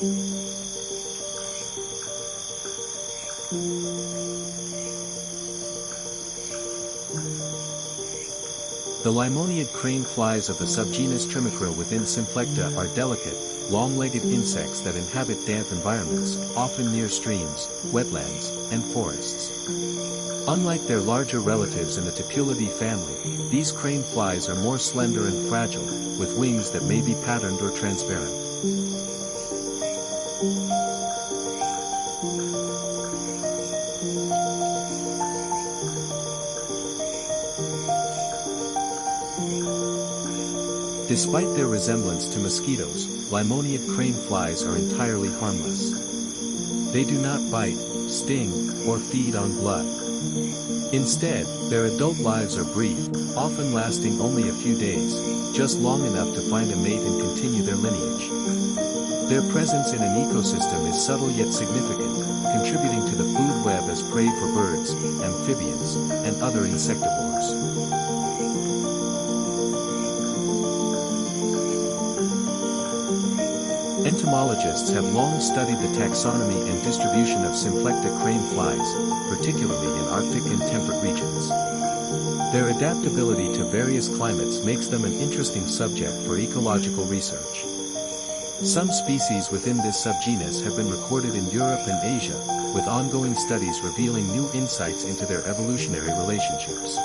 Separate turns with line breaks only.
The Limoniid crane flies of the subgenus Trimicra within Symplecta are delicate, long-legged insects that inhabit damp environments, often near streams, wetlands, and forests. Unlike their larger relatives in the Tipulidae family, these crane flies are more slender and fragile, with wings that may be patterned or transparent. Despite their resemblance to mosquitoes, Limoniid crane flies are entirely harmless. They do not bite, sting, or feed on blood. Instead, their adult lives are brief, often lasting only a few days, just long enough to find a mate and continue their lineage. Their presence in an ecosystem is subtle yet significant, contributing to the food web as prey for birds, amphibians, and other insectivores. Entomologists have long studied the taxonomy and distribution of Symplecta crane flies, particularly in Arctic and temperate regions. Their adaptability to various climates makes them an interesting subject for ecological research. Some species within this subgenus have been recorded in Europe and Asia, with ongoing studies revealing new insights into their evolutionary relationships.